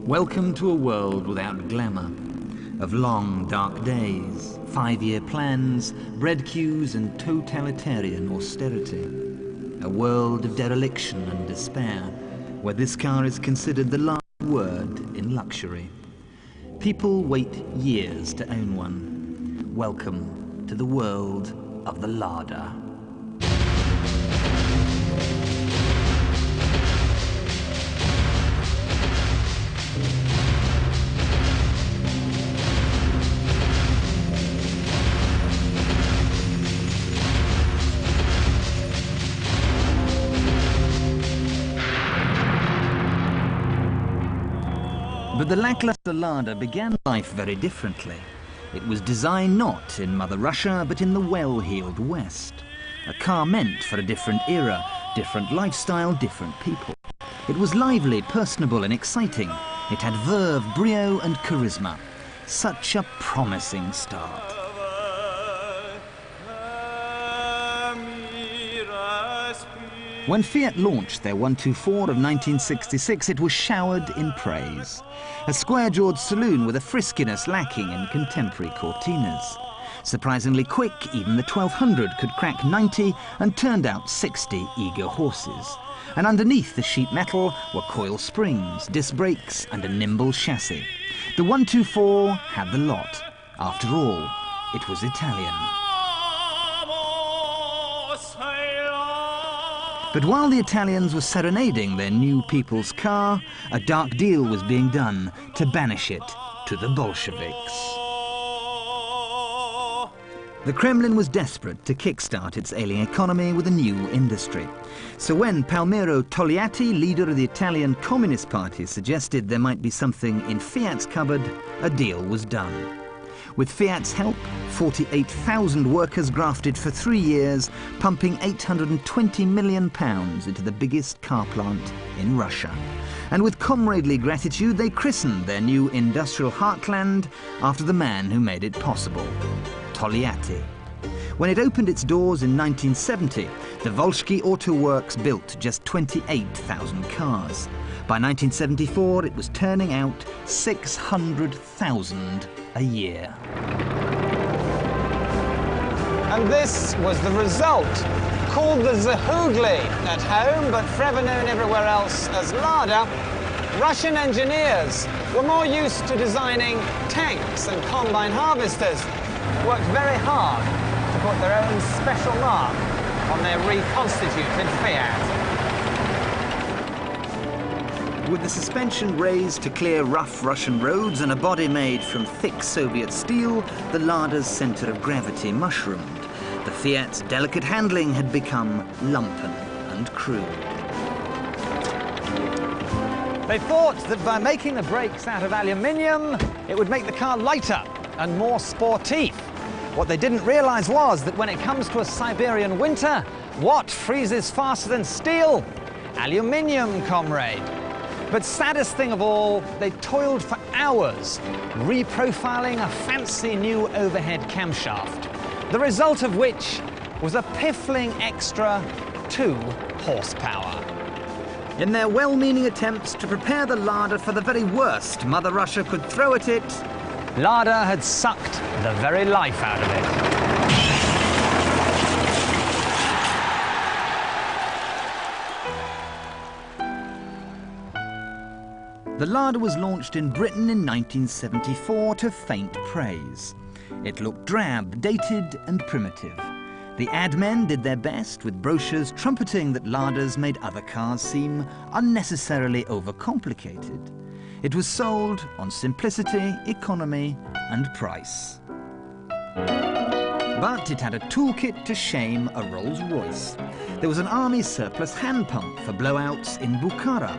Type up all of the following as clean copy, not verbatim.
Welcome to a world without glamour, of long, dark days, 5-year plans, bread queues and totalitarian austerity. A world of dereliction and despair, where this car is considered the last word in luxury. People wait years to own one. Welcome to the world of the Lada. But the lackluster Lada began life very differently. It was designed not in Mother Russia, but in the well-heeled West. A car meant for a different era, different lifestyle, different people. It was lively, personable and exciting. It had verve, brio and charisma. Such a promising start. When Fiat launched their 124 of 1966, it was showered in praise. A square-jawed saloon with a friskiness lacking in contemporary Cortinas. Surprisingly quick, even the 1200 could crack 90 and turned out 60 eager horses. And underneath the sheet metal were coil springs, disc brakes and a nimble chassis. The 124 had the lot. After all, it was Italian. But while the Italians were serenading their new people's car, a dark deal was being done to banish it to the Bolsheviks. The Kremlin was desperate to kickstart its ailing economy with a new industry. So when Palmiro Tolyatti, leader of the Italian Communist Party, suggested there might be something in Fiat's cupboard, a deal was done. With Fiat's help, 48,000 workers grafted for 3 years, pumping £820 million into the biggest car plant in Russia. And with comradely gratitude, they christened their new industrial heartland after the man who made it possible, Tolyatti. When it opened its doors in 1970, the Volsky Auto Works built just 28,000 cars. By 1974, it was turning out 600,000 a year. And this was the result, called the Zahugli at home, but forever known everywhere else as Lada. Russian engineers were more used to designing tanks and combine harvesters, worked very hard to put their own special mark on their reconstituted Fiat. With the suspension raised to clear rough Russian roads and a body made from thick Soviet steel, the Lada's centre of gravity mushroomed. The Fiat's delicate handling had become lumpen and crude. They thought that by making the brakes out of aluminium, it would make the car lighter and more sportive. What they didn't realise was that when it comes to a Siberian winter, what freezes faster than steel? Aluminium, comrade. But saddest thing of all, they toiled for hours, reprofiling a fancy new overhead camshaft, the result of which was a piffling extra 2 horsepower. In their well-meaning attempts to prepare the Lada for the very worst Mother Russia could throw at it, Lada had sucked the very life out of it. The Lada was launched in Britain in 1974 to faint praise. It looked drab, dated and primitive. The ad men did their best, with brochures trumpeting that Ladas made other cars seem unnecessarily overcomplicated. It was sold on simplicity, economy and price. But it had a toolkit to shame a Rolls-Royce. There was an army surplus hand pump for blowouts in Bukhara,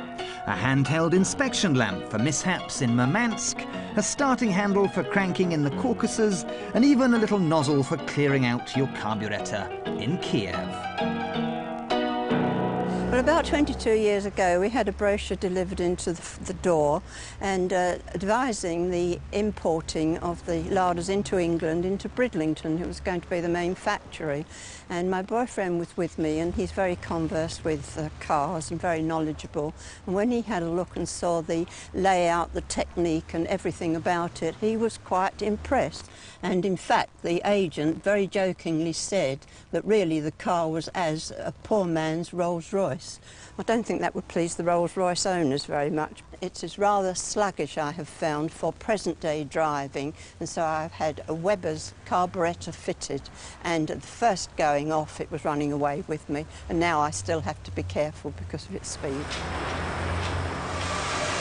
a handheld inspection lamp for mishaps in Murmansk, a starting handle for cranking in the Caucasus, and even a little nozzle for clearing out your carburetor in Kiev. Well, about 22 years ago, we had a brochure delivered into the door and advising the importing of the Ladas into England, into Bridlington. It was going to be the main factory. And my boyfriend was with me, and he's very conversant with cars and very knowledgeable. And when he had a look and saw the layout, the technique and everything about it, he was quite impressed. And in fact, the agent very jokingly said that really the car was as a poor man's Rolls-Royce. I don't think that would please the Rolls-Royce owners very much. It is rather sluggish, I have found, for present-day driving, and so I've had a Weber's carburettor fitted, and at the first going off it was running away with me, and now I still have to be careful because of its speed.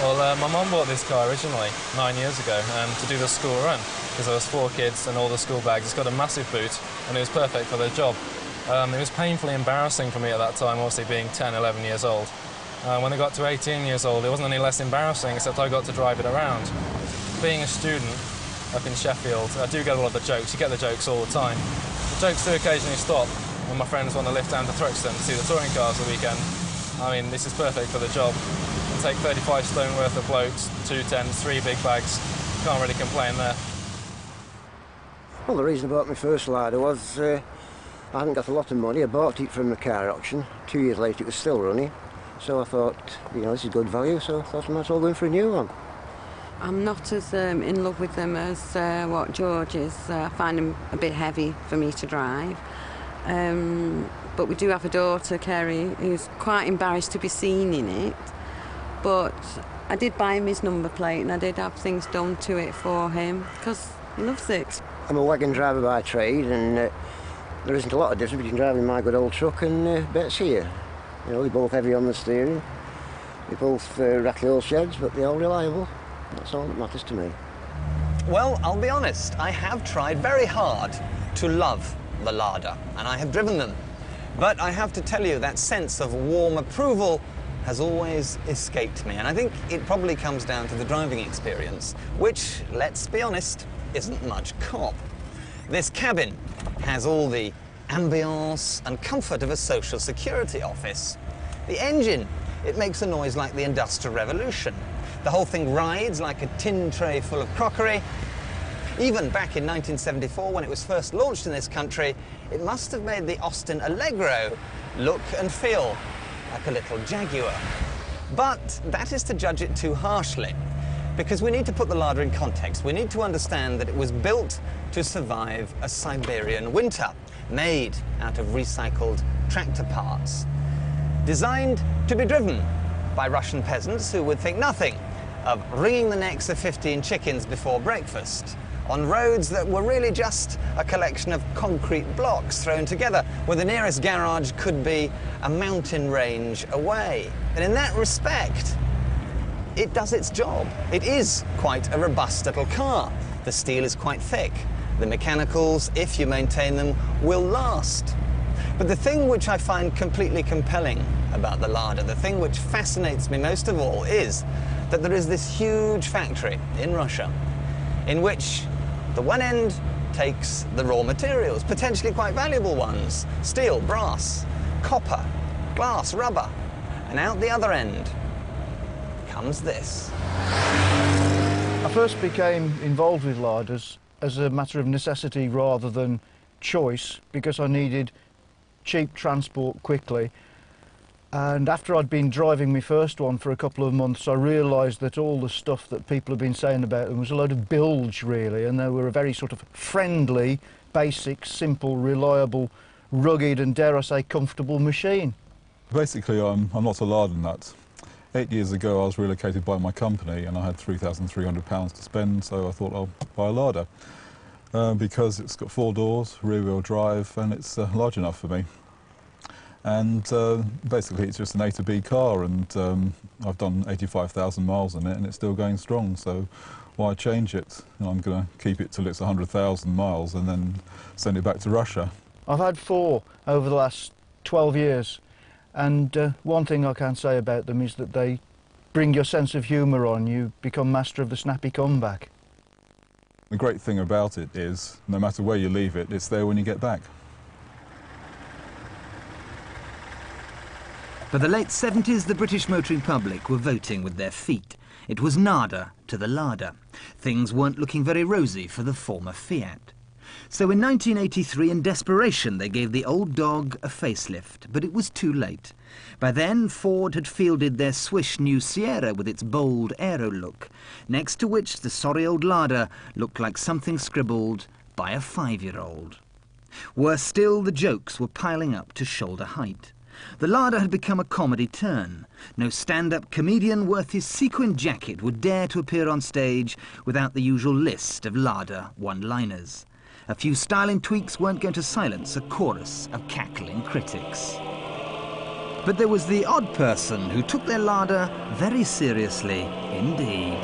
Well, my mum bought this car originally 9 years ago to do the school run, because there was 4 kids and all the school bags. It's got a massive boot and it was perfect for the job. It was painfully embarrassing for me at that time, obviously being 10, 11 years old. When I got to 18 years old, it wasn't any less embarrassing, except I got to drive it around. Being a student up in Sheffield, I do get a lot of the jokes. You get the jokes all the time. The jokes do occasionally stop when my friends want to lift down to Thruxton to see the touring cars the weekend. I mean, this is perfect for the job. You can take 35 stone worth of floats, 2 tents, 3 big bags. Can't really complain there. Well, the reason I bought my first Lada was I hadn't got a lot of money. I bought it from the car auction. 2 years later, it was still running. So I thought, you know, this is good value, so I thought I might as well go in for a new one. I'm not as in love with them as what George is. I find them a bit heavy for me to drive. But we do have a daughter, Kerry, who's quite embarrassed to be seen in it. But I did buy him his number plate and I did have things done to it for him because he loves it. I'm a wagon driver by trade, and there isn't a lot of difference between driving my good old truck and Bet's here. You know, they're both heavy on the steering, they're both rattly old sheds, but they're all reliable. That's all that matters to me. Well, I'll be honest, I have tried very hard to love the Lada, and I have driven them. But I have to tell you, that sense of warm approval has always escaped me, and I think it probably comes down to the driving experience, which, let's be honest, isn't much cop. This cabin has all the ambience and comfort of a social security office. The engine, it makes a noise like the Industrial Revolution. The whole thing rides like a tin tray full of crockery. Even back in 1974, when it was first launched in this country, it must have made the Austin Allegro look and feel like a little Jaguar. But that is to judge it too harshly, because we need to put the Lada in context. We need to understand that it was built to survive a Siberian winter, made out of recycled tractor parts, designed to be driven by Russian peasants who would think nothing of wringing the necks of 15 chickens before breakfast on roads that were really just a collection of concrete blocks thrown together, where the nearest garage could be a mountain range away. And in that respect, it does its job. It is quite a robust little car. The steel is quite thick. The mechanicals, if you maintain them, will last. But the thing which I find completely compelling about the Lada, the thing which fascinates me most of all, is that there is this huge factory in Russia in which the one end takes the raw materials, potentially quite valuable ones, steel, brass, copper, glass, rubber, and out the other end comes this. I first became involved with Ladas as a matter of necessity rather than choice, because I needed cheap transport quickly. And after I'd been driving my first one for a couple of months, I realised that all the stuff that people have been saying about them was a load of bilge, really, and they were a very sort of friendly, basic, simple, reliable, rugged and, dare I say, comfortable machine. Basically, I'm not a Lada nut. 8 years ago, I was relocated by my company and I had £3,300 to spend, so I thought I'll buy a Lada because it's got 4 doors, rear-wheel drive, and it's large enough for me. And basically, it's just an A to B car, and I've done 85,000 miles on it, and it's still going strong. So why change it? I'm going to keep it till it's 100,000 miles and then send it back to Russia. I've had 4 over the last 12 years. And one thing I can say about them is that they bring your sense of humour on. You become master of the snappy comeback. The great thing about it is, no matter where you leave it, it's there when you get back. By the late 70s, the British motoring public were voting with their feet. It was nada to the Lada. Things weren't looking very rosy for the former Fiat. So in 1983, in desperation, they gave the old dog a facelift, but it was too late. By then, Ford had fielded their swish new Sierra with its bold aero look, next to which the sorry old Lada looked like something scribbled by a 5-year-old. Worse still, the jokes were piling up to shoulder height. The Lada had become a comedy turn. No stand-up comedian worth his sequin jacket would dare to appear on stage without the usual list of Lada one-liners. A few styling tweaks weren't going to silence a chorus of cackling critics. But there was the odd person who took their Lada very seriously indeed.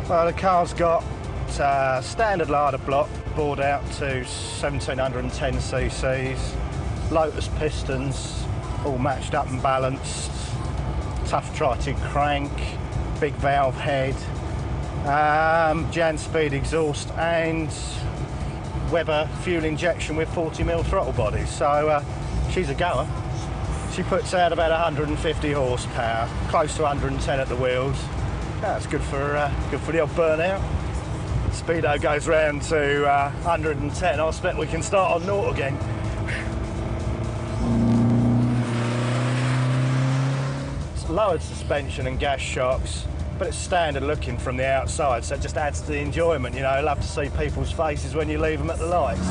Well, the car's got standard Lada block, bored out to 1710 cc's, Lotus pistons, all matched up and balanced, tough trotted crank, big valve head, Jan speed exhaust and Weber fuel injection with 40mm throttle body. So she's a goer. She puts out about 150 horsepower, close to 110 at the wheels. That's good for the old burnout. Speedo goes round to 110. I expect we can start on naught again. It's lowered suspension and gas shocks, but it's standard looking from the outside, so it just adds to the enjoyment. You know, love to see people's faces when you leave them at the lights.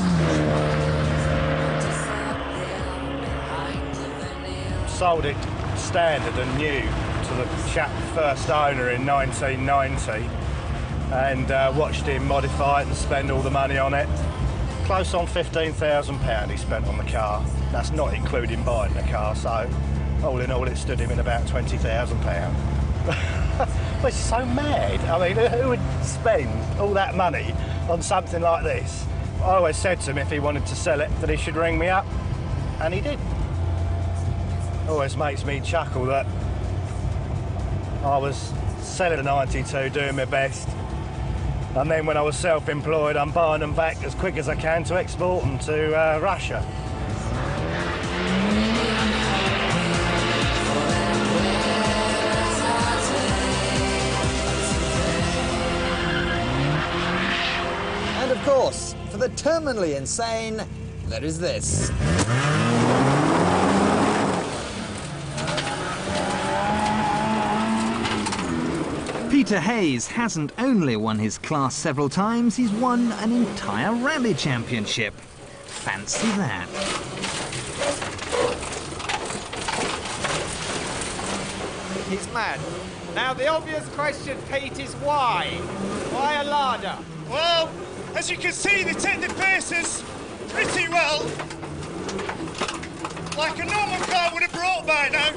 Sold it standard and new to the chap first owner in 1990 and watched him modify it and spend all the money on it. Close on £15,000 he spent on the car. That's not including buying the car, so all in all it stood him in about £20,000. Well, it's so mad. I mean, who would spend all that money on something like this? I always said to him if he wanted to sell it that he should ring me up, and he did. Always makes me chuckle that I was selling a 92, doing my best, and then when I was self-employed, I'm buying them back as quick as I can to export them to Russia. And of course, for the terminally insane, there is this. Peter Hayes hasn't only won his class several times, he's won an entire rally championship. Fancy that. He's mad. Now the obvious question, Pete, is why? Why a Lada? Well, as you can see, they take the paces pretty well. Like a normal car would have brought by now.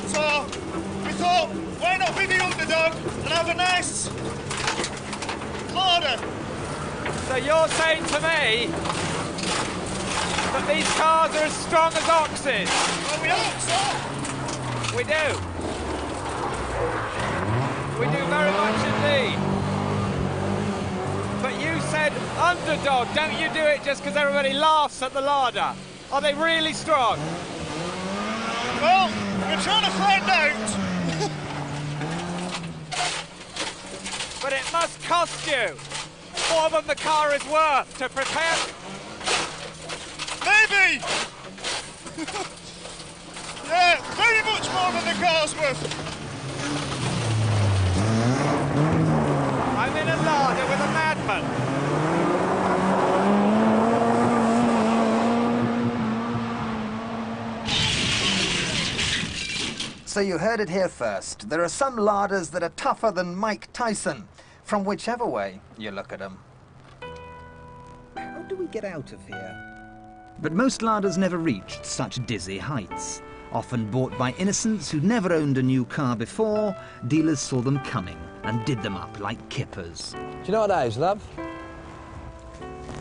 So we thought, why not be the underdog and have a nice Lada? So you're saying to me that these cars are as strong as oxes? Well, we hope so. We do. We do very much indeed. But you said underdog. Don't you do it just because everybody laughs at the Lada? Are they really strong? Well, we're trying to find out. But it must cost you more than the car is worth to prepare. Maybe. Yeah, very much more than the car's worth. I'm in a Lada with a madman. So you heard it here first. There are some Ladas that are tougher than Mike Tyson, from whichever way you look at them. How do we get out of here? But most Ladas never reached such dizzy heights. Often bought by innocents who'd never owned a new car before, dealers saw them coming and did them up like kippers. Do you know what that is, love?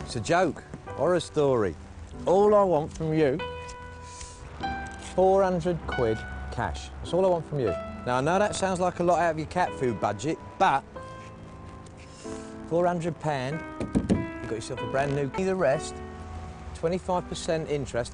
It's a joke or a story. All I want from you 400 quid cash. That's all I want from you. Now, I know that sounds like a lot out of your cat food budget, but £400, you got yourself a brand new. The rest, 25% interest.